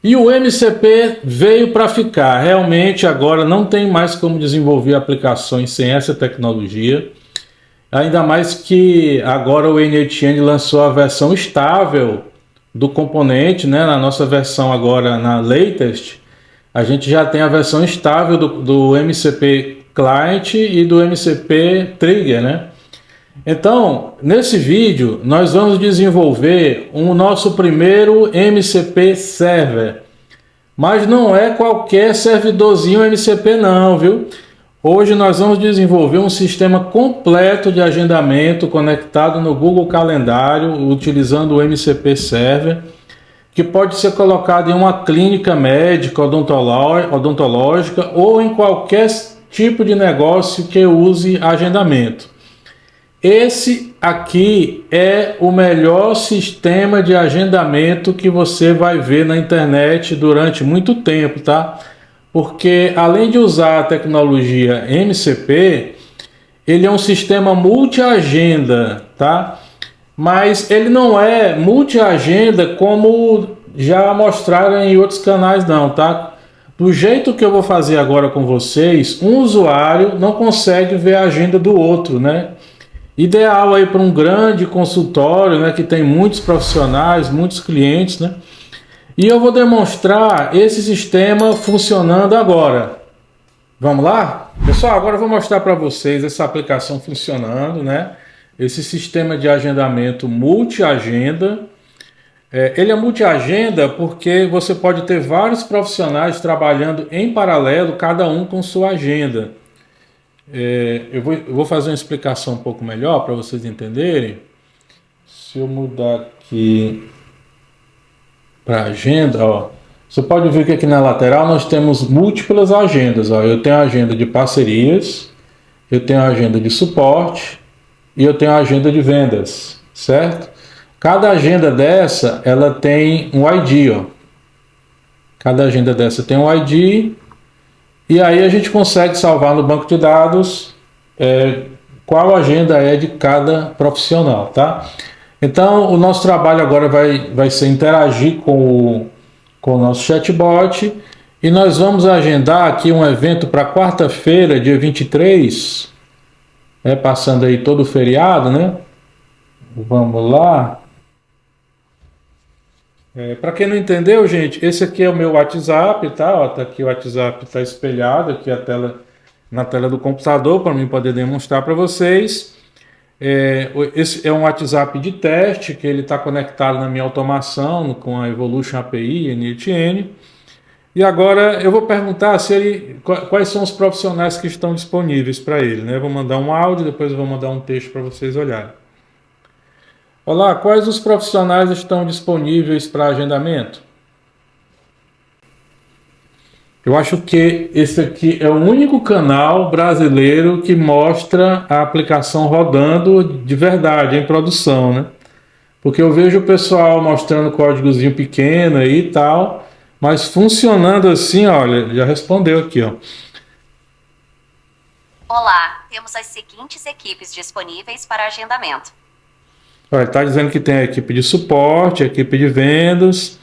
E o MCP veio para ficar. Realmente agora não tem mais como desenvolver aplicações sem essa tecnologia. Ainda mais que agora o n8n lançou a versão estável do componente, né? Na nossa versão agora, na latest, a gente já tem a versão estável do MCP Client e do MCP Trigger, né? Então, nesse vídeo, nós vamos desenvolver o nosso primeiro MCP Server. Mas não é qualquer servidorzinho MCP não, viu? Hoje nós vamos desenvolver um sistema completo de agendamento conectado no Google Calendário, utilizando o MCP Server, que pode ser colocado em uma clínica médica odontológica ou em qualquer tipo de negócio que use agendamento. Esse aqui é o melhor sistema de agendamento que você vai ver na internet durante muito tempo, tá? Porque além de usar a tecnologia MCP, ele é um sistema multi-agenda, tá? Mas ele não é multi-agenda como já mostraram em outros canais não, tá? Do jeito que eu vou fazer agora com vocês, um usuário não consegue ver a agenda do outro, né? Ideal aí para um grande consultório, né, que tem muitos profissionais, muitos clientes, né? E eu vou demonstrar esse sistema funcionando agora. Vamos lá? Pessoal, agora eu vou mostrar para vocês essa aplicação funcionando, né? Esse sistema de agendamento multi-agenda. Ele é multi-agenda porque você pode ter vários profissionais trabalhando em paralelo, cada um com sua agenda. Eu vou fazer uma explicação um pouco melhor para vocês entenderem. Se eu mudar aqui para agenda, ó, você pode ver que aqui na lateral nós temos múltiplas agendas. Ó. Eu tenho a agenda de parcerias, eu tenho a agenda de suporte e eu tenho a agenda de vendas, certo? Cada agenda dessa, ela tem um ID, ó. Cada agenda dessa tem um ID. E aí a gente consegue salvar no banco de dados qual agenda é de cada profissional, tá? Então o nosso trabalho agora vai ser interagir com o nosso chatbot e nós vamos agendar aqui um evento para quarta-feira, dia 23, passando aí todo o feriado, né? Vamos lá. Para quem não entendeu, gente, esse aqui é o meu WhatsApp, tá? Ó, tá aqui o WhatsApp, tá espelhado aqui na tela do computador para mim poder demonstrar para vocês. Esse é um WhatsApp de teste que ele está conectado na minha automação com a Evolution API n8n. E agora eu vou perguntar quais são os profissionais que estão disponíveis para ele, né? Eu vou mandar um áudio, depois eu vou mandar um texto para vocês olharem. Olá, quais os profissionais estão disponíveis para agendamento? Eu acho que esse aqui é o único canal brasileiro que mostra a aplicação rodando de verdade, em produção, né? Porque eu vejo o pessoal mostrando códigozinho pequeno aí e tal, mas funcionando assim, olha, já respondeu aqui, ó. Olá, temos as seguintes equipes disponíveis para agendamento. Olha, está dizendo que tem a equipe de suporte, a equipe de vendas,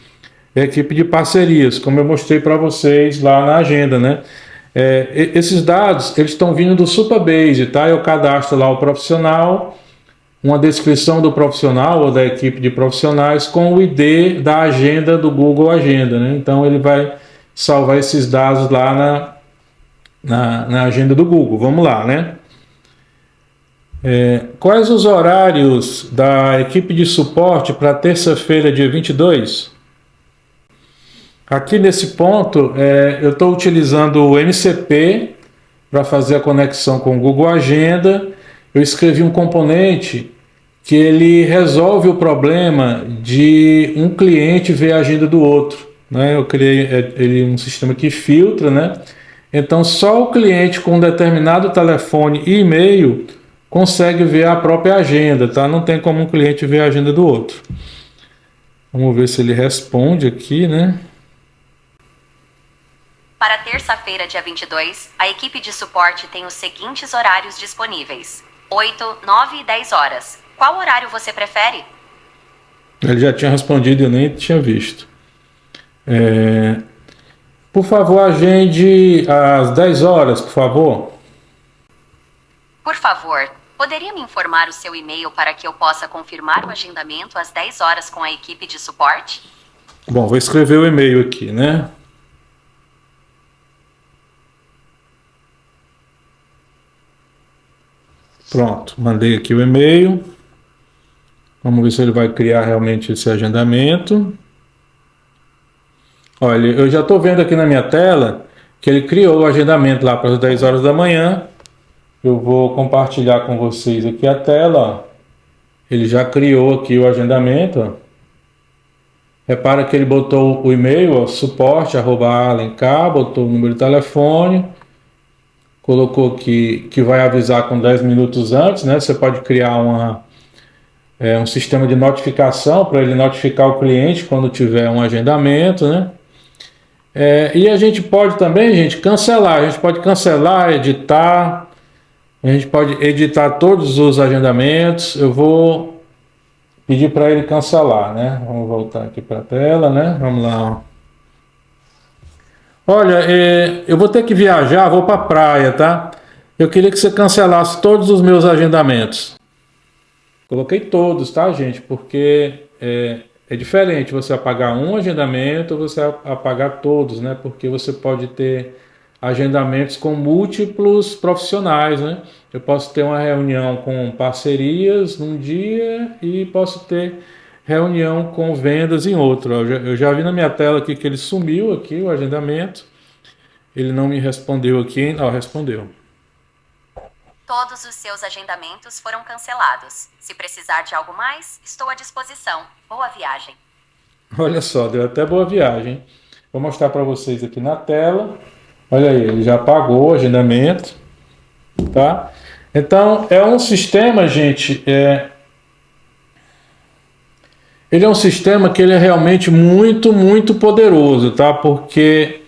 a equipe de parcerias, como eu mostrei para vocês lá na agenda, né? Esses dados, eles estão vindo do Supabase, tá? Eu cadastro lá o profissional, uma descrição do profissional ou da equipe de profissionais com o ID da agenda do Google Agenda, né? Então ele vai salvar esses dados lá na agenda do Google. Vamos lá, né? Quais os horários da equipe de suporte para terça-feira, dia 22? Aqui nesse ponto, eu estou utilizando o MCP para fazer a conexão com o Google Agenda. Eu escrevi um componente que ele resolve o problema de um cliente ver a agenda do outro, né? Eu criei um sistema que filtra, né? Então, só o cliente com um determinado telefone e e-mail consegue ver a própria agenda, tá? Não tem como um cliente ver a agenda do outro. Vamos ver se ele responde aqui, né? Para terça-feira, dia 22, a equipe de suporte tem os seguintes horários disponíveis: 8, 9 e 10 horas. Qual horário você prefere? Ele já tinha respondido e eu nem tinha visto. Por favor, agende às 10 horas, por favor. Por favor, poderia me informar o seu e-mail para que eu possa confirmar o agendamento às 10 horas com a equipe de suporte? Bom, vou escrever o e-mail aqui, né? Pronto, mandei aqui o e-mail. Vamos ver se ele vai criar realmente esse agendamento. Olha, eu já estou vendo aqui na minha tela que ele criou o agendamento lá para as 10 horas da manhã. Eu vou compartilhar com vocês aqui a tela. Ó. Ele já criou aqui o agendamento. Ó. Repara que ele botou o e-mail, suporte@alencar, botou o número de telefone, colocou aqui que vai avisar com 10 minutos antes, né? Você pode criar um sistema de notificação para ele notificar o cliente quando tiver um agendamento, né? E a gente pode também, gente, cancelar. A gente pode cancelar, editar. A gente pode editar todos os agendamentos. Eu vou pedir para ele cancelar, né? Vamos voltar aqui para a tela, né? Vamos lá. Olha, eu vou ter que viajar, vou para a praia, tá? Eu queria que você cancelasse todos os meus agendamentos. Coloquei todos, tá, gente? Porque é diferente você apagar um agendamento ou você apagar todos, né? Porque você pode ter agendamentos com múltiplos profissionais, né? Eu posso ter uma reunião com parcerias num dia e posso ter reunião com vendas em outro. Eu já vi na minha tela aqui que ele sumiu aqui o agendamento. Ele não me respondeu aqui. Ó, respondeu. Todos os seus agendamentos foram cancelados. Se precisar de algo mais, estou à disposição. Boa viagem. Olha só, deu até boa viagem. Vou mostrar para vocês aqui na tela. Olha aí, ele já pagou o agendamento, tá? Então, é um sistema, gente, ele é um sistema que ele é realmente muito, muito poderoso, tá? Porque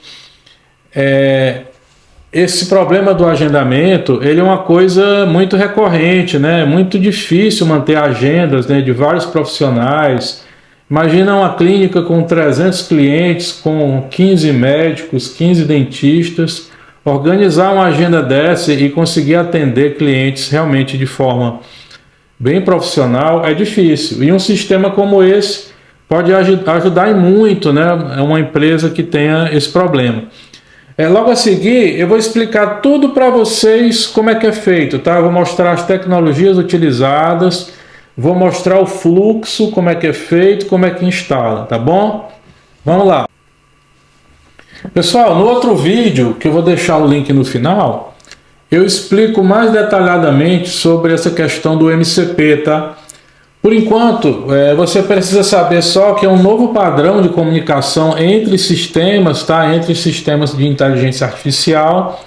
esse problema do agendamento, ele é uma coisa muito recorrente, né? É muito difícil manter agendas, né, de vários profissionais. Imagina uma clínica com 300 clientes, com 15 médicos, 15 dentistas, organizar uma agenda dessa e conseguir atender clientes realmente de forma bem profissional é difícil. E um sistema como esse pode ajudar em muito, né? É uma empresa que tenha esse problema. Logo a seguir, eu vou explicar tudo para vocês como é que é feito, tá? Eu vou mostrar as tecnologias utilizadas, vou mostrar o fluxo, como é que é feito, como é que instala, tá bom? Vamos lá. Pessoal, no outro vídeo, que eu vou deixar o link no final, eu explico mais detalhadamente sobre essa questão do MCP, tá? Por enquanto, você precisa saber só que é um novo padrão de comunicação entre sistemas, tá? Entre sistemas de inteligência artificial.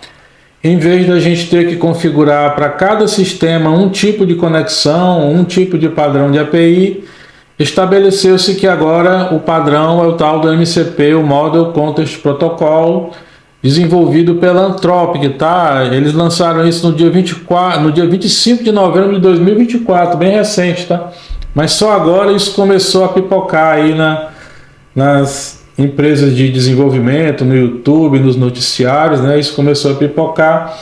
Em vez de a gente ter que configurar para cada sistema um tipo de conexão, um tipo de padrão de API, estabeleceu-se que agora o padrão é o tal do MCP, o Model Context Protocol, desenvolvido pela Anthropic, tá? Eles lançaram isso no dia 25 de novembro de 2024, bem recente, tá? Mas só agora isso começou a pipocar aí nas empresas de desenvolvimento, no YouTube, nos noticiários, né? Isso começou a pipocar.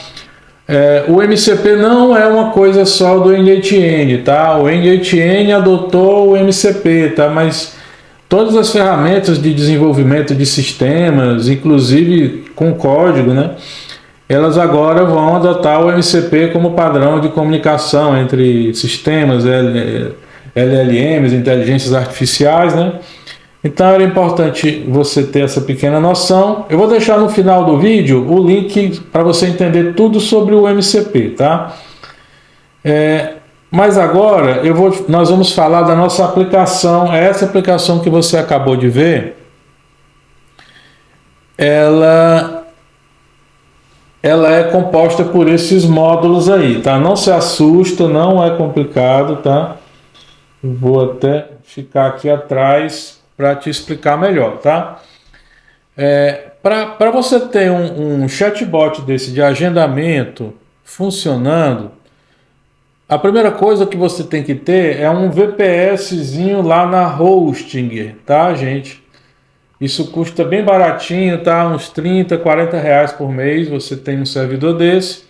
O MCP não é uma coisa só do N8N, tá? O N8N adotou o MCP, tá? Mas todas as ferramentas de desenvolvimento de sistemas, inclusive com código, né? Elas agora vão adotar o MCP como padrão de comunicação entre sistemas, LLMs, inteligências artificiais, né? Então era importante você ter essa pequena noção. Eu vou deixar no final do vídeo o link para você entender tudo sobre o MCP, tá? Mas agora nós vamos falar da nossa aplicação. Essa aplicação que você acabou de ver, ela é composta por esses módulos aí, tá? Não se assusta, não é complicado, tá? Vou até ficar aqui atrás para te explicar melhor, tá? Para você ter um chatbot desse de agendamento funcionando, a primeira coisa que você tem que ter é um VPSzinho lá na Hostinger, tá, gente? Isso custa bem baratinho, tá? Uns 30, 40 reais por mês você tem um servidor desse.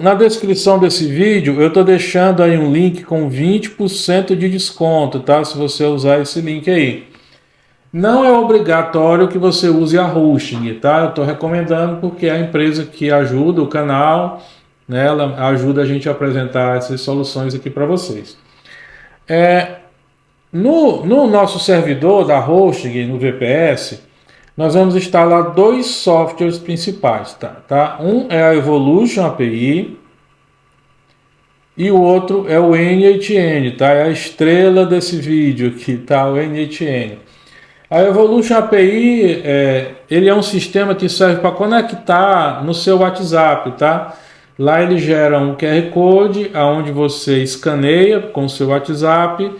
Na descrição desse vídeo eu estou deixando aí um link com 20% de desconto, tá? Se você usar esse link aí. Não é obrigatório que você use a hosting, tá? Eu estou recomendando porque é a empresa que ajuda o canal, né? Ela ajuda a gente a apresentar essas soluções aqui para vocês. No nosso servidor da hosting, no VPS, nós vamos instalar dois softwares principais, tá? Um é a Evolution API e o outro é o NHN, tá? É a estrela desse vídeo aqui, tá? O NHN. A Evolution API, ele é um sistema que serve para conectar no seu WhatsApp, tá? Lá ele gera um QR Code, aonde você escaneia com o seu WhatsApp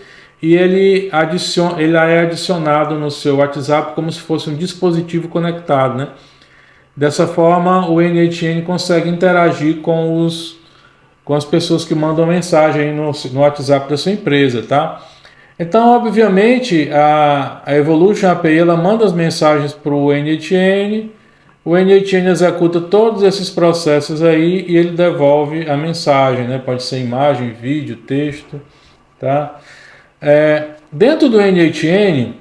e ele é adicionado no seu WhatsApp como se fosse um dispositivo conectado, né? Dessa forma, o NHN consegue interagir com as pessoas que mandam mensagem aí no WhatsApp da sua empresa, tá? Então, obviamente, a Evolution API ela manda as mensagens para o NHN executa todos esses processos aí e ele devolve a mensagem, né? Pode ser imagem, vídeo, texto, tá? Dentro do NHN,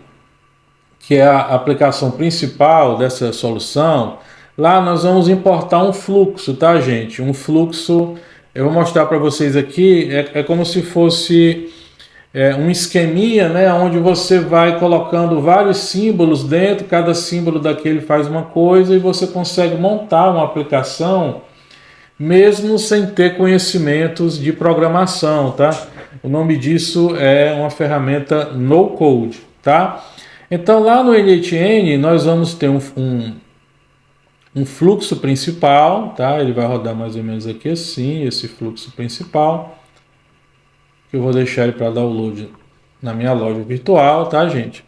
que é a aplicação principal dessa solução, lá nós vamos importar um fluxo, tá, gente? Um fluxo, eu vou mostrar para vocês aqui, é como se fosse um esqueminha, né, onde você vai colocando vários símbolos dentro, cada símbolo daquele faz uma coisa e você consegue montar uma aplicação mesmo sem ter conhecimentos de programação, tá? O nome disso é uma ferramenta no code, tá? Então lá no NHN nós vamos ter um fluxo principal, tá? Ele vai rodar mais ou menos aqui assim, esse fluxo principal, que eu vou deixar ele para download na minha loja virtual, tá, gente?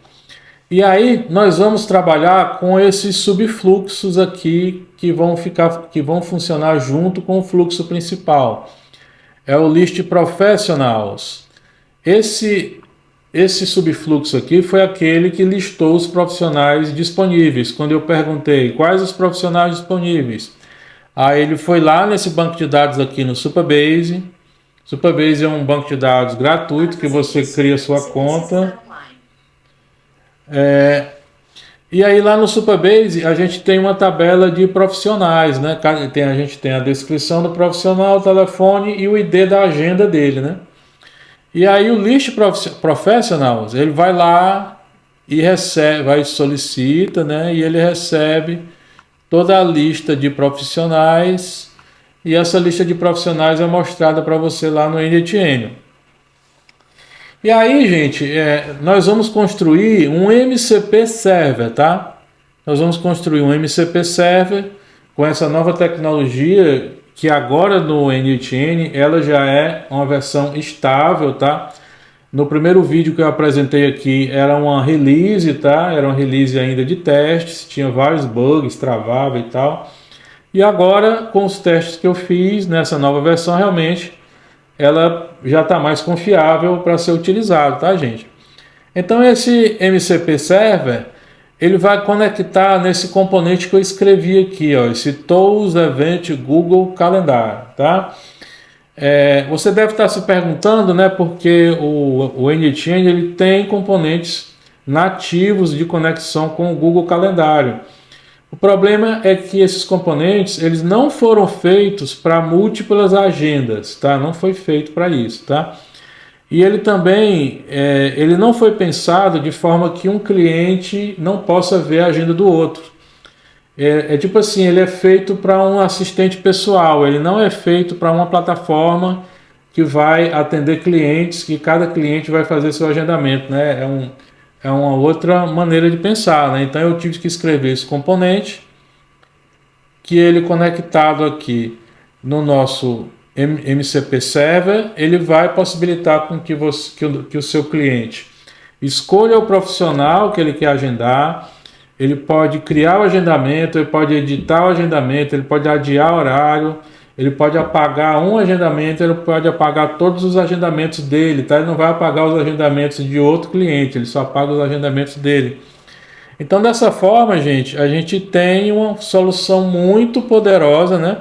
E aí nós vamos trabalhar com esses subfluxos aqui que vão funcionar junto com o fluxo principal. É o List Professionals. Esse subfluxo aqui foi aquele que listou os profissionais disponíveis. Quando eu perguntei quais os profissionais disponíveis, aí ele foi lá nesse banco de dados aqui no Supabase. Supabase é um banco de dados gratuito que você cria sua conta. E aí lá no Supabase a gente tem uma tabela de profissionais, né? A gente tem a descrição do profissional, o telefone e o ID da agenda dele, né? E aí o List Professionals, ele vai lá e solicita, né? E ele recebe toda a lista de profissionais e essa lista de profissionais é mostrada para você lá no NHN. E aí, gente, nós vamos construir um MCP Server, tá? Nós vamos construir um MCP Server com essa nova tecnologia que agora no NHN ela já é uma versão estável, tá? No primeiro vídeo que eu apresentei aqui era uma release, tá? Era uma release ainda de testes, tinha vários bugs, travava e tal. E agora, com os testes que eu fiz nessa nova versão, realmente ela já está mais confiável para ser utilizado, tá, gente? Então esse MCP Server, ele vai conectar nesse componente que eu escrevi aqui, ó, esse Tools Event Google Calendar, tá? Você deve estar se perguntando, né, porque o NHN ele tem componentes nativos de conexão com o Google Calendário. O problema é que esses componentes eles não foram feitos para múltiplas agendas, tá? Não foi feito para isso, tá? E ele também ele não foi pensado de forma que um cliente não possa ver a agenda do outro. Tipo assim, ele é feito para um assistente pessoal, ele não é feito para uma plataforma que vai atender clientes, que cada cliente vai fazer seu agendamento, né? É uma outra maneira de pensar, né? Então eu tive que escrever esse componente, que ele conectado aqui no nosso MCP Server, ele vai possibilitar com que o seu cliente escolha o profissional que ele quer agendar, ele pode criar o agendamento, ele pode editar o agendamento, ele pode adiar horário, ele pode apagar um agendamento, ele pode apagar todos os agendamentos dele, tá? Ele não vai apagar os agendamentos de outro cliente, ele só apaga os agendamentos dele. Então, dessa forma, gente, a gente tem uma solução muito poderosa, né?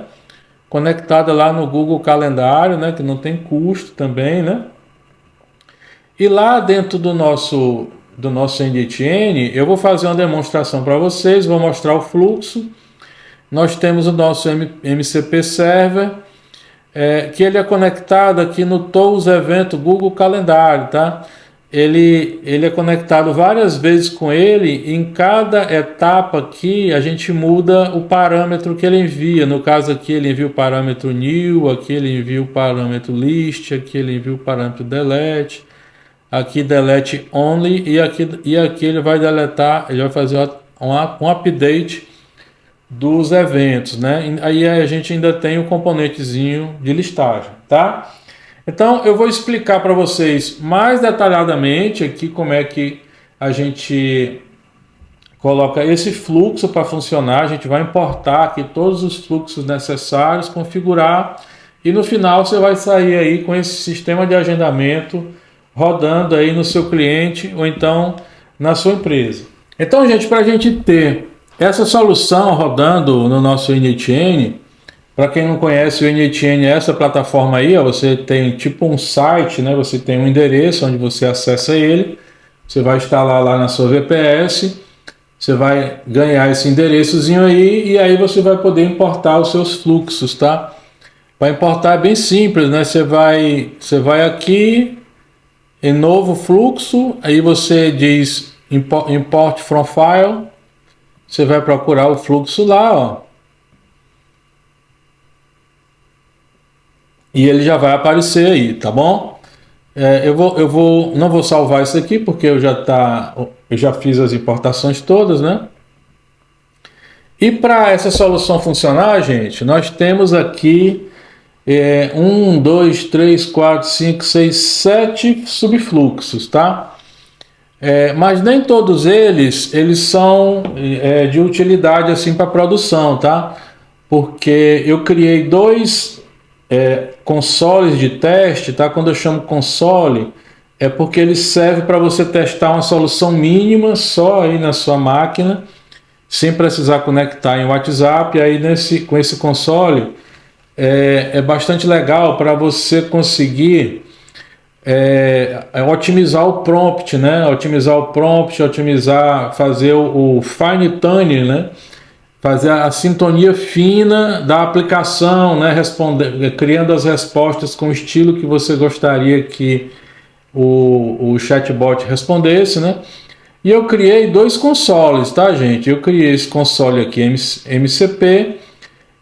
Conectada lá no Google Calendário, né? Que não tem custo também, né? E lá dentro do nosso NDTN, eu vou fazer uma demonstração para vocês, vou mostrar o fluxo. Nós temos o nosso MCP Server, que ele é conectado aqui no Tools Evento Google Calendário, tá? Ele é conectado várias vezes com ele, e em cada etapa aqui a gente muda o parâmetro que ele envia. No caso aqui ele envia o parâmetro new, aqui ele envia o parâmetro list, aqui ele envia o parâmetro delete, aqui delete only, e aqui ele vai deletar, ele vai fazer um update dos eventos, né? Aí a gente ainda tem o componentezinho de listagem, tá? Então eu vou explicar para vocês mais detalhadamente aqui como é que a gente coloca esse fluxo para funcionar. A gente vai importar aqui todos os fluxos necessários, configurar, e no final você vai sair aí com esse sistema de agendamento rodando aí no seu cliente ou então na sua empresa. Então, gente, para a gente ter essa solução rodando no nosso NDTN, para quem não conhece, o NDTN é essa plataforma aí, ó, você tem tipo um site, né? Você tem um endereço onde você acessa ele, você vai instalar lá na sua VPS, você vai ganhar esse endereçozinho aí, e aí você vai poder importar os seus fluxos, tá? Para importar é bem simples, né? Você vai aqui em novo fluxo, aí você diz import from file, você vai procurar o fluxo lá, ó. E ele já vai aparecer aí, tá bom? Não vou salvar isso aqui porque eu já fiz as importações todas, né? E para essa solução funcionar, gente, nós temos aqui 1, 2, 3, 4, 5, 6, 7 subfluxos, tá? Mas nem todos eles são de utilidade assim para produção, tá? Porque eu criei dois consoles de teste, tá? Quando eu chamo console, é porque ele serve para você testar uma solução mínima só aí na sua máquina, sem precisar conectar em WhatsApp. Aí com esse console é bastante legal para você conseguir otimizar o prompt, né? Fazer o fine tuning, né? Fazer a sintonia fina da aplicação, né? Criando as respostas com o estilo que você gostaria que o chatbot respondesse, né? E eu criei dois consoles, tá, gente? Eu criei esse console aqui, MCP,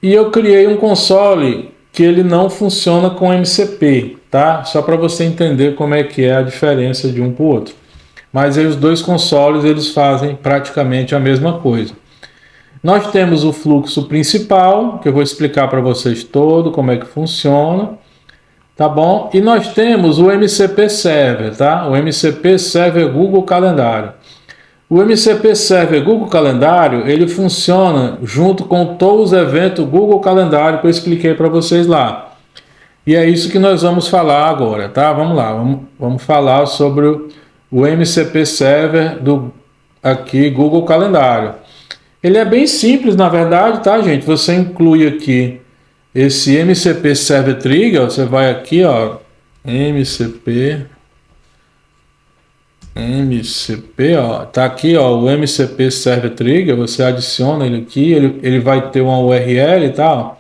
e eu criei um console que ele não funciona com MCP, tá? Só para você entender como é que é a diferença de um para o outro. Mas aí os dois consoles, eles fazem praticamente a mesma coisa. Nós temos o fluxo principal, que eu vou explicar para vocês todo como é que funciona, tá bom? E nós temos o MCP Server, tá? O MCP Server Google Calendário. O MCP Server Google Calendário, ele funciona junto com o Tools Evento Google Calendário que eu expliquei para vocês lá. E é isso que nós vamos falar agora, tá? Vamos lá, vamos falar sobre o MCP Server do aqui Google Calendário. Ele é bem simples, na verdade, tá, gente? Você inclui aqui esse MCP Server Trigger, você vai aqui, ó, MCP, ó, tá aqui, ó, o MCP Server Trigger, você adiciona ele aqui, ele vai ter uma URL, tá? Ó.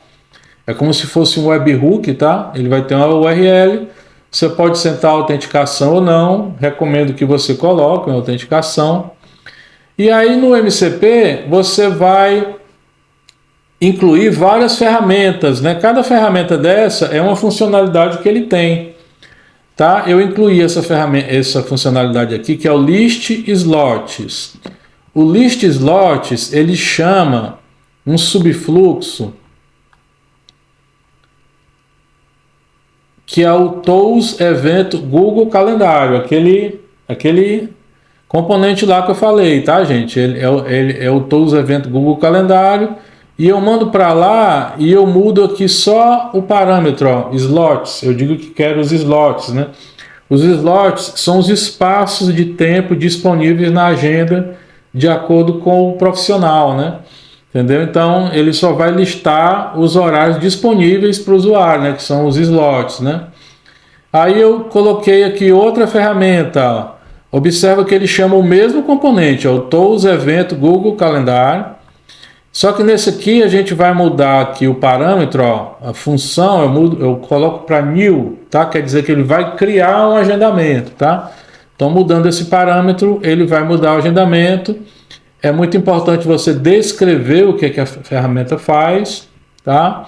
É como se fosse um webhook, tá? Ele vai ter uma URL, você pode sentar a autenticação ou não, recomendo que você coloque uma autenticação. E aí no MCP você vai incluir várias ferramentas, né? Cada ferramenta dessa é uma funcionalidade que ele tem, tá? Eu incluí essa funcionalidade aqui, que é o List Slots. O List Slots, ele chama um subfluxo que é o Tools Evento Google Calendário, aquele componente lá que eu falei, tá, gente? Ele é o Tools Evento Google Calendário, e eu mando para lá e eu mudo aqui só o parâmetro, ó, slots. Eu digo que quero os slots, né? Os slots são os espaços de tempo disponíveis na agenda de acordo com o profissional, né? Entendeu? Então ele só vai listar os horários disponíveis para o usuário, né? Que são os slots, né? Aí eu coloquei aqui outra ferramenta, ó. Observa que ele chama o mesmo componente, ó, o Tools Event Google Calendar. Só que nesse aqui a gente vai mudar aqui o parâmetro, ó, a função, eu coloco para new, tá? Quer dizer que ele vai criar um agendamento, tá? Então mudando esse parâmetro, ele vai mudar o agendamento. É muito importante você descrever o que a ferramenta faz, tá?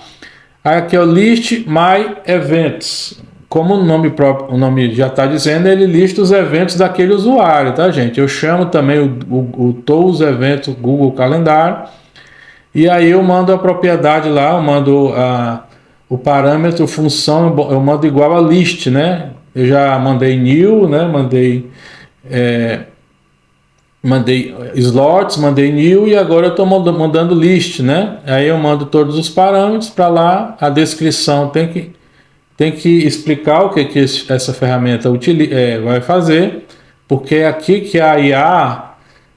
Aí aqui é o List My Events. Como o nome próprio, o nome já está dizendo, ele lista os eventos daquele usuário, tá, gente? Eu chamo também o Tools Event Google Calendar. E aí eu mando a propriedade lá, eu mando o parâmetro, função, eu mando igual a list, né? Eu já mandei new, né? Mandei slots, mandei new e agora eu estou mandando list, né? Aí eu mando todos os parâmetros para lá, a descrição tem que explicar o que essa ferramenta vai fazer, porque é aqui que a IA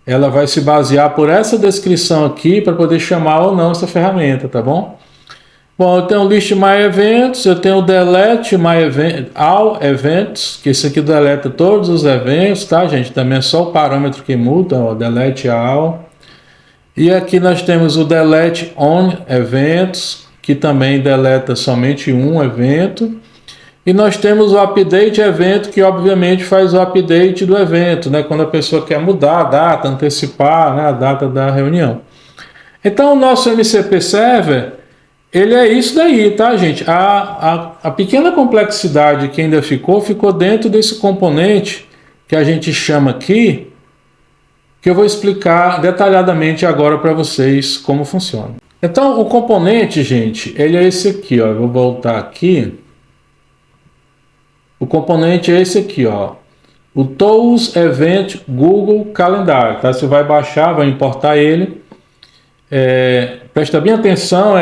ela vai se basear por essa descrição aqui para poder chamar ou não essa ferramenta, tá bom? Bom, eu tenho o List My Events, eu tenho o Delete My Event, All Events, que esse aqui deleta todos os eventos, tá, gente? Também é só o parâmetro que muda, ó, Delete All. E aqui nós temos o Delete On Events, que também deleta somente um evento. E nós temos o Update Evento, que obviamente faz o update do evento, né? Quando a pessoa quer mudar a data, antecipar, né, a data da reunião. Então o nosso MCP Server, ele é isso daí, tá, gente? A pequena complexidade que ainda ficou dentro desse componente que a gente chama aqui, que eu vou explicar detalhadamente agora para vocês como funciona. Então o componente, gente, ele é esse aqui, ó. Eu vou voltar aqui. O componente é esse aqui, ó. O Tools Event Google Calendar, tá? Você vai baixar, vai importar ele. Presta bem atenção,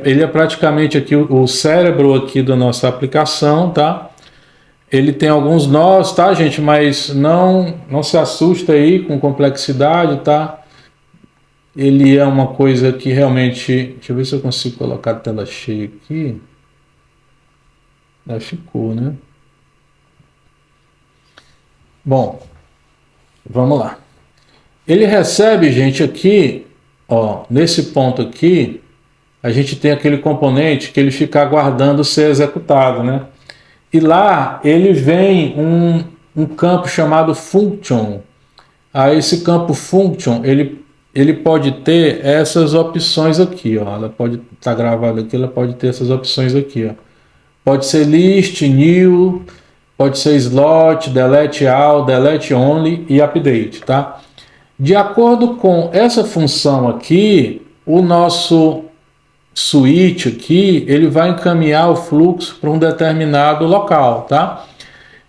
ele é praticamente aqui o cérebro aqui da nossa aplicação, tá? Ele tem alguns nós, tá, gente? Mas não se assusta aí com complexidade, tá? Ele é uma coisa que realmente... Deixa eu ver se eu consigo colocar a tela cheia aqui. Já ficou, né? Bom, vamos lá. Ele recebe, gente, aqui, ó, nesse ponto aqui, a gente tem aquele componente que ele fica aguardando ser executado, né? E lá ele vem um campo chamado function. Aí esse campo function, ele pode ter essas opções aqui, ó. Ela pode estar gravada aqui, ela pode ter essas opções aqui, ó. Pode ser list, new, pode ser slot, delete all, delete only e update, tá? De acordo com essa função aqui, o nosso switch aqui, ele vai encaminhar o fluxo para um determinado local, tá?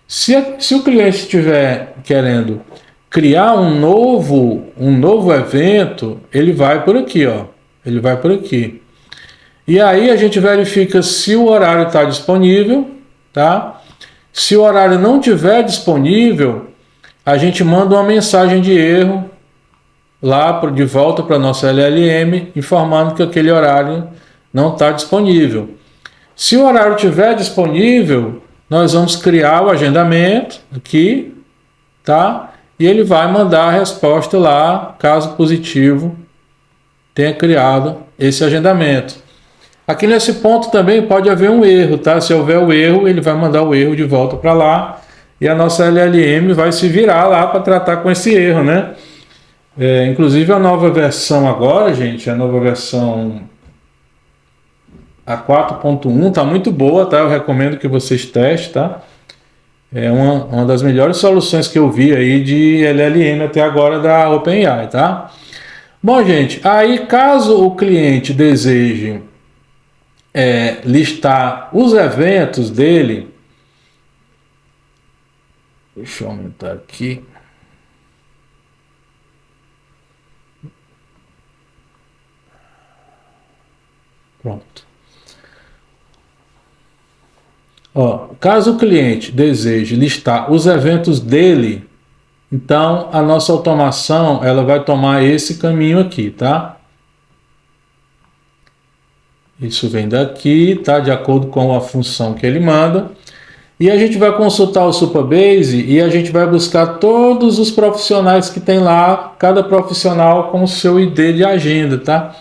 Se o cliente estiver querendo criar um novo evento, ele vai por aqui, ó. Ele vai por aqui. E aí a gente verifica se o horário está disponível, tá? Se o horário não estiver disponível, a gente manda uma mensagem de erro lá de volta para a nossa LLM, informando que aquele horário não está disponível. Se o horário estiver disponível, nós vamos criar o agendamento aqui, tá? E ele vai mandar a resposta lá, caso positivo tenha criado esse agendamento. Aqui nesse ponto também pode haver um erro, tá? Se houver o erro, ele vai mandar o erro de volta para lá e a nossa LLM vai se virar lá para tratar com esse erro, né? Inclusive a nova versão agora, gente, a nova versão a 4.1 tá muito boa, tá? Eu recomendo que vocês testem, tá? É uma das melhores soluções que eu vi aí de LLM até agora da OpenAI, tá? Bom, gente, aí caso o cliente deseje listar os eventos dele, deixa eu aumentar aqui. Pronto. Ó, caso o cliente deseje listar os eventos dele, então a nossa automação ela vai tomar esse caminho aqui, tá? Isso vem daqui, tá? De acordo com a função que ele manda. E a gente vai consultar o Supabase e a gente vai buscar todos os profissionais que tem lá, cada profissional com o seu ID de agenda, tá?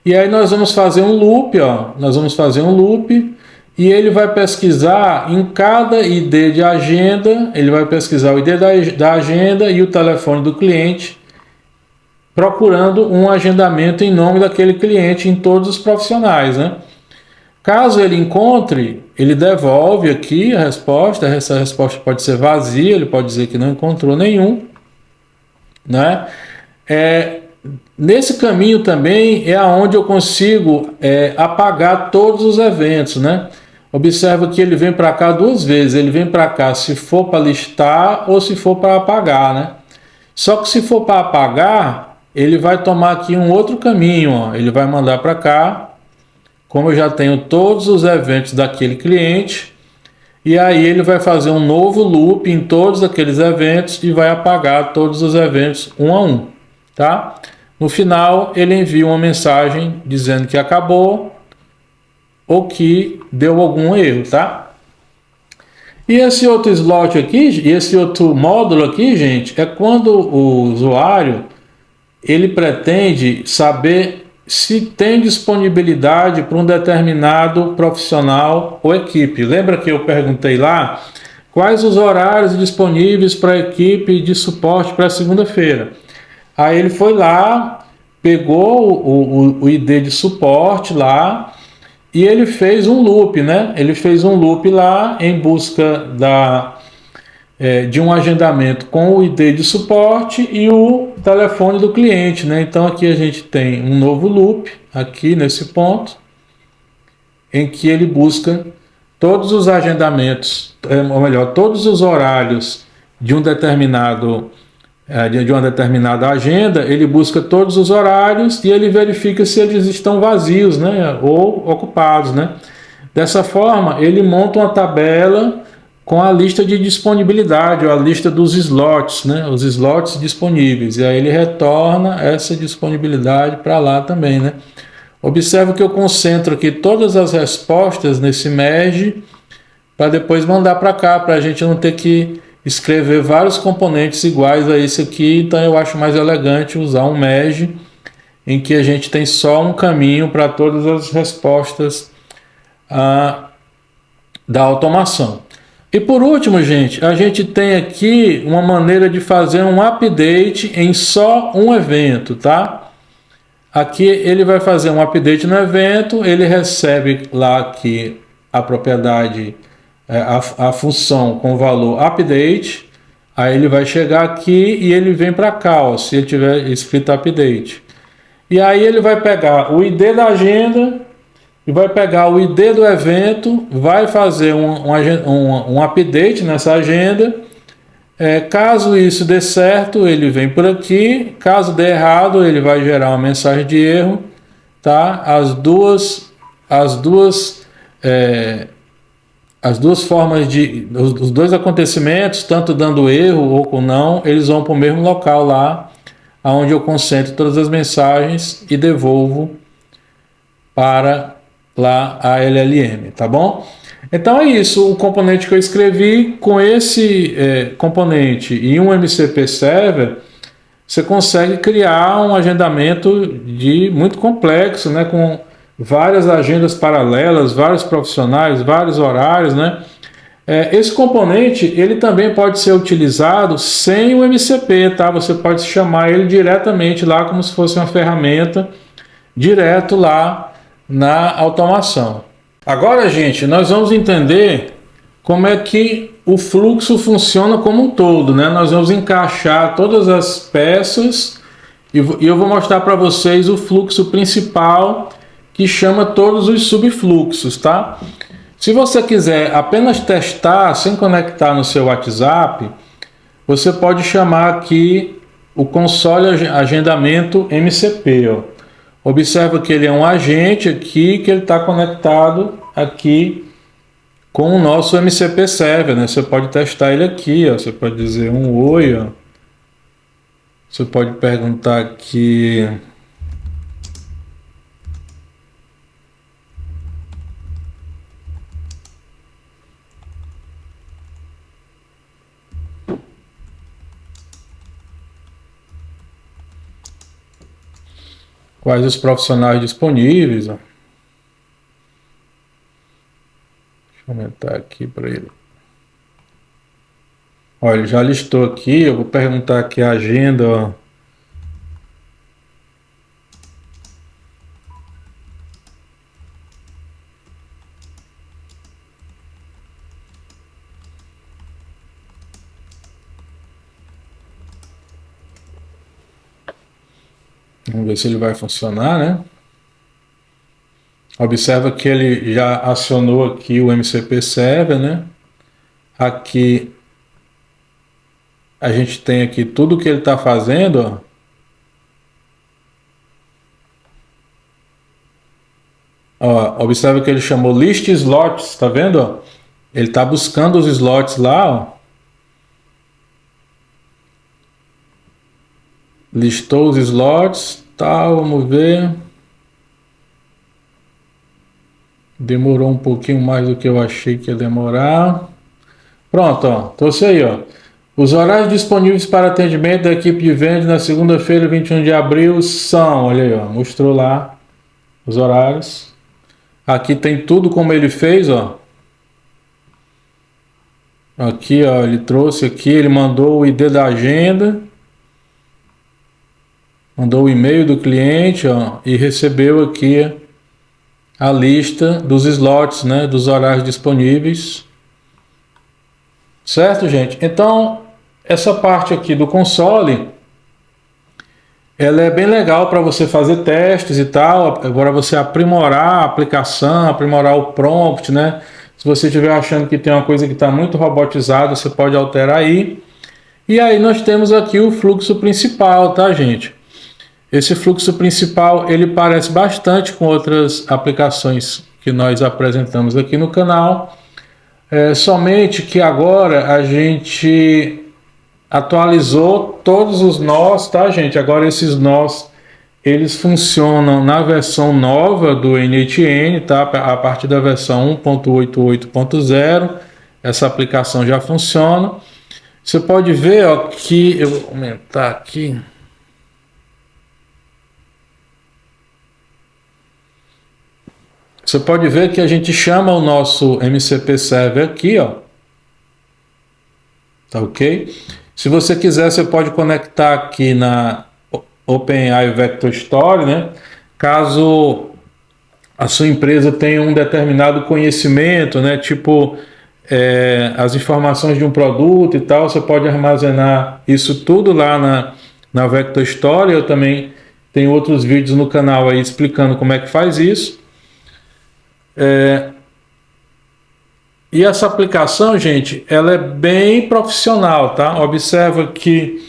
E aí nós vamos fazer um loop, ó. Nós vamos fazer um loop e ele vai pesquisar em cada ID de agenda, ele vai pesquisar o ID da agenda e o telefone do cliente, procurando um agendamento em nome daquele cliente em todos os profissionais, né? Caso ele encontre, ele devolve aqui a resposta. Essa resposta pode ser vazia, ele pode dizer que não encontrou nenhum, né? Nesse caminho também é aonde eu consigo apagar todos os eventos, né? Observa que ele vem para cá duas vezes. Ele vem para cá se for para listar ou se for para apagar, né? Só que se for para apagar, ele vai tomar aqui um outro caminho, ó. Ele vai mandar para cá. Como eu já tenho todos os eventos daquele cliente, e aí ele vai fazer um novo loop em todos aqueles eventos e vai apagar todos os eventos um a um, tá? No final, ele envia uma mensagem dizendo que acabou ou que deu algum erro, tá? E esse outro slot aqui, e esse outro módulo aqui, gente, é quando o usuário ele pretende saber se tem disponibilidade para um determinado profissional ou equipe. Lembra que eu perguntei lá quais os horários disponíveis para a equipe de suporte para segunda-feira? Aí ele foi lá, pegou o ID de suporte lá e ele fez um loop, né? Ele fez um loop lá em busca de um agendamento com o ID de suporte e o telefone do cliente, né? Então aqui a gente tem um novo loop aqui nesse ponto em que ele busca todos os agendamentos, ou melhor, todos os horários de uma determinada agenda. Ele busca todos os horários e ele verifica se eles estão vazios, né? Ou ocupados, né? Dessa forma ele monta uma tabela com a lista de disponibilidade, ou a lista dos slots, né? Os slots disponíveis. E aí ele retorna essa disponibilidade para lá também, né? Observe que eu concentro aqui todas as respostas nesse merge para depois mandar para cá, para a gente não ter que escrever vários componentes iguais a esse aqui. Então eu acho mais elegante usar um merge em que a gente tem só um caminho para todas as respostas da automação. E por último, gente, a gente tem aqui uma maneira de fazer um update em só um evento, tá? Aqui ele vai fazer um update no evento, ele recebe lá aqui a propriedade, a função com o valor update, aí ele vai chegar aqui e ele vem para cá, ó, se ele tiver escrito update. E aí ele vai pegar o ID da agenda e vai pegar o ID do evento, vai fazer um update nessa agenda. Caso isso dê certo, ele vem por aqui. Caso dê errado, ele vai gerar uma mensagem de erro, tá? As duas formas os dois acontecimentos, tanto dando erro ou com não, eles vão para o mesmo local lá, onde eu concentro todas as mensagens e devolvo para lá a LLM, tá bom? Então é isso, o componente que eu escrevi. Com esse componente e um MCP Server, você consegue criar um agendamento muito complexo, né? Com várias agendas paralelas, vários profissionais, vários horários, né? Esse componente ele também pode ser utilizado sem o MCP, tá? Você pode chamar ele diretamente lá como se fosse uma ferramenta direto lá na automação. Agora, gente, nós vamos entender como é que o fluxo funciona como um todo, né? Nós vamos encaixar todas as peças e eu vou mostrar para vocês o fluxo principal que chama todos os subfluxos, tá? Se você quiser apenas testar sem conectar no seu WhatsApp, você pode chamar aqui o console agendamento MCP, ó. Observa que ele é um agente aqui, que ele está conectado aqui com o nosso MCP Server, né? Você pode testar ele aqui, ó. Você pode dizer um oi, ó. Você pode perguntar aqui... Quais os profissionais disponíveis, ó. Deixa eu aumentar aqui para ele. Olha, ele já listou aqui, eu vou perguntar aqui a agenda, ó. Vamos ver se ele vai funcionar, né? Observa que ele já acionou aqui o MCP Server, né? Aqui a gente tem aqui tudo que ele está fazendo, ó. Ó, observa que ele chamou list slots, tá vendo? Ó? Ele está buscando os slots lá, ó. Listou os slots, tal, vamos ver. Demorou um pouquinho mais do que eu achei que ia demorar. Pronto, ó, trouxe aí, ó. Os horários disponíveis para atendimento da equipe de vendas na segunda-feira, 21 de abril, são, olha aí, ó, mostrou lá os horários. Aqui tem tudo como ele fez, ó. Aqui, ó, ele trouxe aqui, ele mandou o ID da agenda, mandou o e-mail do cliente, ó, e recebeu aqui a lista dos slots, né, dos horários disponíveis. Certo, gente? Então, essa parte aqui do console, ela é bem legal para você fazer testes e tal, agora você aprimorar a aplicação, aprimorar o prompt, né? Se você estiver achando que tem uma coisa que está muito robotizada, você pode alterar aí. E aí nós temos aqui o fluxo principal, tá, gente? Esse fluxo principal, ele parece bastante com outras aplicações que nós apresentamos aqui no canal. Somente que agora a gente atualizou todos os nós, tá, gente? Agora esses nós, eles funcionam na versão nova do NetN, tá? A partir da versão 1.88.0, essa aplicação já funciona. Você pode ver, ó, que eu vou aumentar aqui. Você pode ver que a gente chama o nosso MCP Server aqui, ó. Tá ok? Se você quiser, você pode conectar aqui na OpenAI Vector Store, né? Caso a sua empresa tenha um determinado conhecimento, né? Tipo, as informações de um produto e tal, você pode armazenar isso tudo lá na Vector Store. Eu também tenho outros vídeos no canal aí explicando como é que faz isso. E essa aplicação, gente, ela é bem profissional, tá? Observa que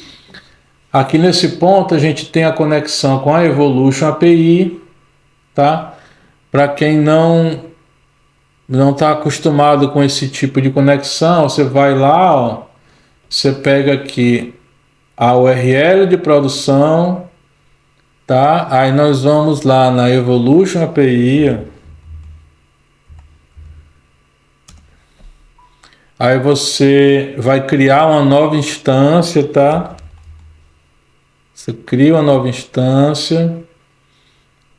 aqui nesse ponto a gente tem a conexão com a Evolution API, tá? Para quem não está acostumado com esse tipo de conexão, você vai lá, ó, você pega aqui a URL de produção, tá? Aí nós vamos lá na Evolution API, ó. Aí você vai criar uma nova instância, tá? Você cria uma nova instância.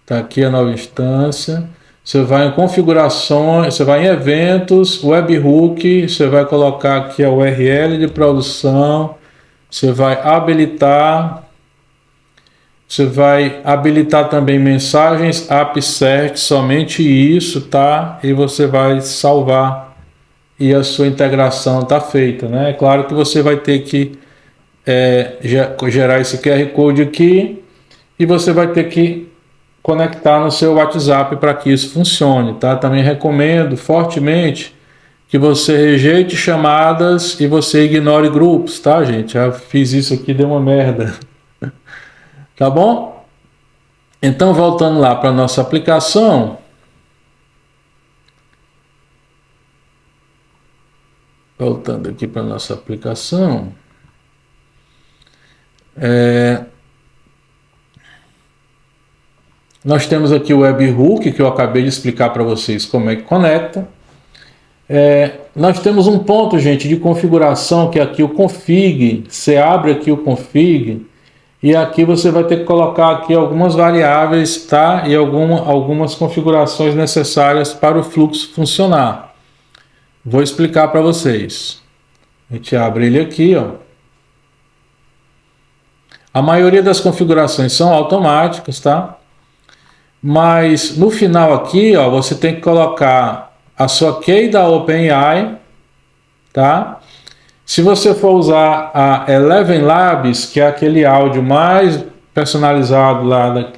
Tá aqui a nova instância. Você vai em configurações, você vai em eventos, webhook, você vai colocar aqui a URL de produção. Você vai habilitar. Você vai habilitar também mensagens AppSearch, somente isso, tá? E você vai salvar. E a sua integração está feita, né? É claro que você vai ter que gerar esse QR Code aqui e você vai ter que conectar no seu WhatsApp para que isso funcione, tá? Também recomendo fortemente que você rejeite chamadas e você ignore grupos, tá, gente? Já fiz isso aqui, deu uma merda. Tá bom? Então, voltando lá para a nossa aplicação, nós temos aqui o webhook, que eu acabei de explicar para vocês como é que conecta. Nós temos um ponto, gente, de configuração, que é aqui o config. Você abre aqui o config e aqui você vai ter que colocar aqui algumas variáveis, tá? E algumas configurações necessárias para o fluxo funcionar. Vou explicar para vocês. A gente abre ele aqui, ó. A maioria das configurações são automáticas, tá? Mas no final aqui, ó, você tem que colocar a sua key da OpenAI, tá? Se você for usar a Eleven Labs, que é aquele áudio mais personalizado lá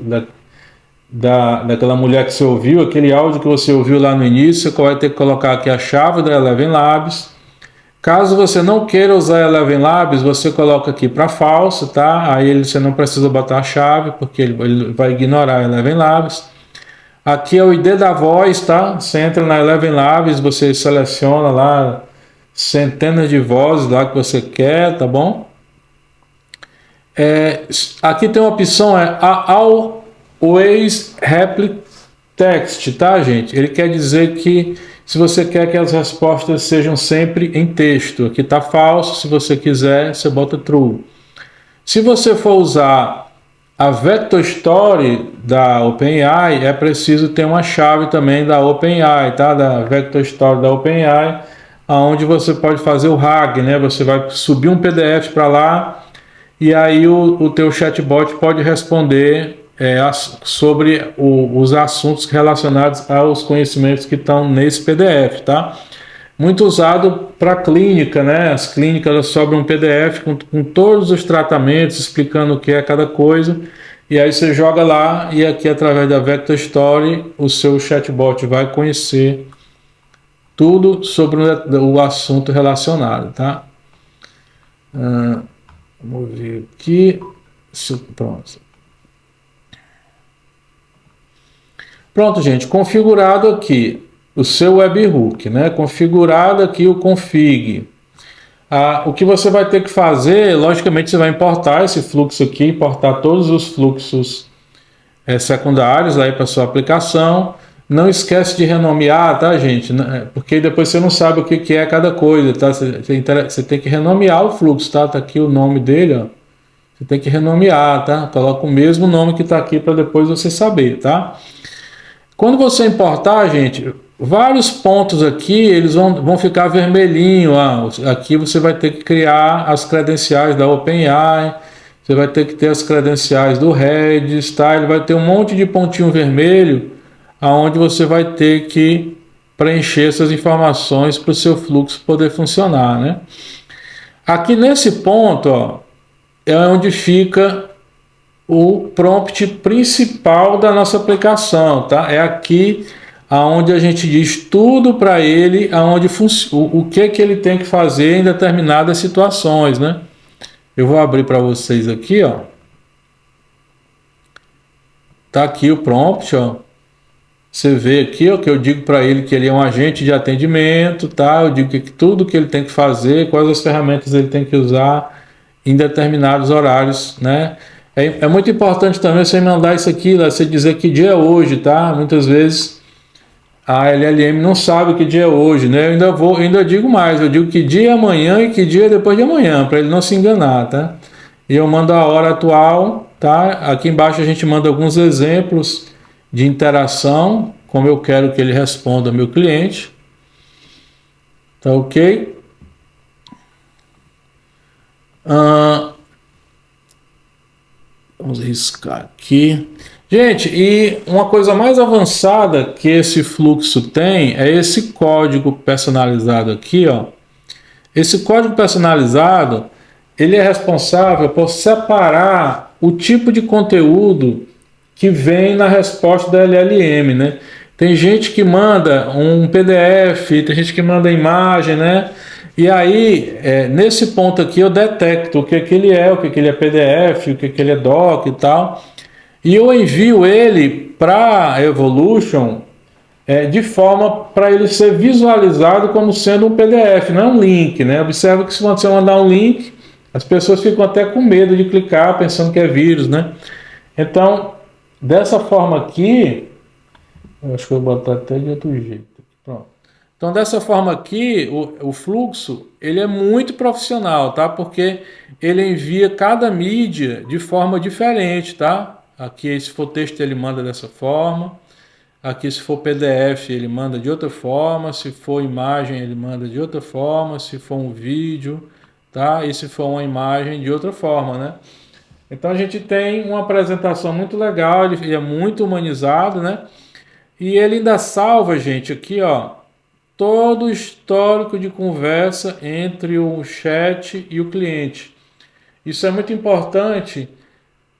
daquela mulher que você ouviu, aquele áudio que você ouviu lá no início, você vai ter que colocar aqui a chave da Eleven Labs. Caso você não queira usar a Eleven Labs, você coloca aqui para falso, tá? Aí você não precisa botar a chave, porque ele vai ignorar a Eleven Labs. Aqui é o ID da voz, tá? Você entra na Eleven Labs, você seleciona lá centenas de vozes lá que você quer, tá bom? Aqui tem uma opção, Always Reply Text, tá, gente? Ele quer dizer que se você quer que as respostas sejam sempre em texto, aqui tá falso. Se você quiser, você bota true. Se você for usar a Vector Story da OpenAI, é preciso ter uma chave também da OpenAI, tá? Da Vector Story da OpenAI, onde você pode fazer o RAG, né? Você vai subir um PDF para lá e aí o teu chatbot pode responder sobre os assuntos relacionados aos conhecimentos que estão nesse PDF, tá? Muito usado para clínica, né? As clínicas elas sobem um PDF com todos os tratamentos, explicando o que é cada coisa, e aí você joga lá e aqui através da Vector Story o seu chatbot vai conhecer tudo sobre o assunto relacionado, tá? Vamos ver aqui. Pronto, gente, configurado aqui o seu webhook, né? Configurado aqui o config. O que você vai ter que fazer, logicamente, você vai importar esse fluxo aqui, importar todos os fluxos secundários aí para sua aplicação. Não esquece de renomear, tá, gente? Porque depois você não sabe o que é cada coisa, tá? Você tem que renomear o fluxo, tá? Tá aqui o nome dele, ó. Você tem que renomear, tá? Coloca o mesmo nome que tá aqui para depois você saber, tá? Quando você importar, gente, vários pontos aqui, eles vão ficar vermelhinho. Aqui você vai ter que criar as credenciais da OpenAI, você vai ter que ter as credenciais do Redis, tá? Ele vai ter um monte de pontinho vermelho, aonde você vai ter que preencher essas informações para o seu fluxo poder funcionar, né? Aqui nesse ponto, ó, é onde fica o prompt principal da nossa aplicação, tá? É aqui aonde a gente diz tudo para ele, aonde o que ele tem que fazer em determinadas situações, né? Eu vou abrir para vocês aqui, ó. Tá aqui o prompt, ó. Você vê aqui, ó, que eu digo para ele que ele é um agente de atendimento, tá? Eu digo que tudo que ele tem que fazer, quais as ferramentas ele tem que usar em determinados horários, né? É muito importante também você mandar isso aqui, você dizer que dia é hoje, tá? Muitas vezes a LLM não sabe que dia é hoje, né? Eu ainda digo mais, eu digo que dia é amanhã e que dia é depois de amanhã, para ele não se enganar, tá? E eu mando a hora atual, tá? Aqui embaixo a gente manda alguns exemplos de interação, como eu quero que ele responda ao meu cliente. Tá ok? Vamos riscar aqui. Gente, e uma coisa mais avançada que esse fluxo tem é esse código personalizado aqui, ó. Esse código personalizado, ele é responsável por separar o tipo de conteúdo que vem na resposta da LLM, né? Tem gente que manda um PDF, tem gente que manda imagem, né? E aí, nesse ponto aqui, eu detecto o que ele é PDF, o que ele é doc e tal. e eu envio ele para a Evolution de forma para ele ser visualizado como sendo um PDF, não é um link, né? Observa que se você mandar um link, as pessoas ficam até com medo de clicar, pensando que é vírus, né? Então, dessa forma aqui, eu acho que eu vou botar até de outro jeito. Pronto. Então, dessa forma aqui, o fluxo, ele é muito profissional, tá? Porque ele envia cada mídia de forma diferente, tá? Aqui, se for texto, ele manda dessa forma. Aqui, se for PDF, ele manda de outra forma. Se for imagem, ele manda de outra forma. Se for um vídeo, tá? E se for uma imagem, de outra forma, né? Então, a gente tem uma apresentação muito legal. Ele é muito humanizado, né? E ele ainda salva, gente, aqui, ó, todo o histórico de conversa entre o chat e o cliente. Isso é muito importante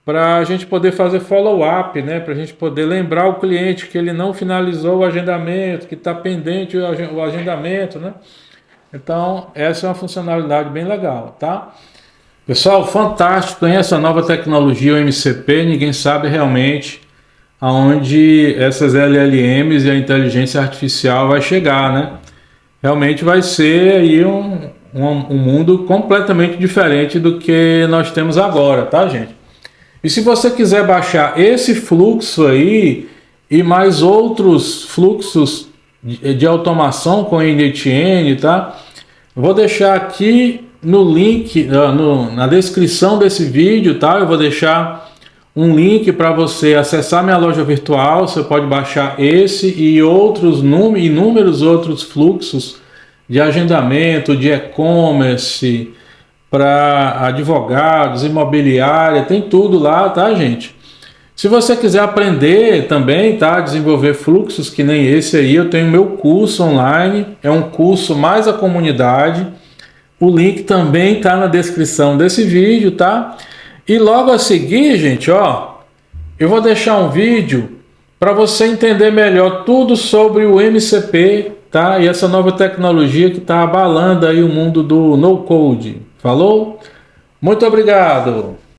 para a gente poder fazer follow-up, né? Para a gente poder lembrar o cliente que ele não finalizou o agendamento, que está pendente o agendamento, né? Então, essa é uma funcionalidade bem legal, tá? Pessoal, fantástico, hein? Essa nova tecnologia, o MCP, ninguém sabe realmente aonde essas LLMs e a inteligência artificial vai chegar, né? Realmente vai ser aí um mundo completamente diferente do que nós temos agora, tá, gente? E se você quiser baixar esse fluxo aí e mais outros fluxos de automação com NetN, tá? Vou deixar aqui no link, na descrição desse vídeo, tá? Eu vou deixar um link para você acessar minha loja virtual. Você pode baixar esse e outros inúmeros outros fluxos de agendamento, de e-commerce, para advogados, imobiliária, tem tudo lá, tá, gente? Se você quiser aprender também, tá, desenvolver fluxos que nem esse aí, eu tenho meu curso online, é um curso mais a comunidade. O link também tá na descrição desse vídeo, tá? E logo a seguir, gente, ó, eu vou deixar um vídeo para você entender melhor tudo sobre o MCP, tá? E essa nova tecnologia que está abalando aí o mundo do no-code. Falou? Muito obrigado!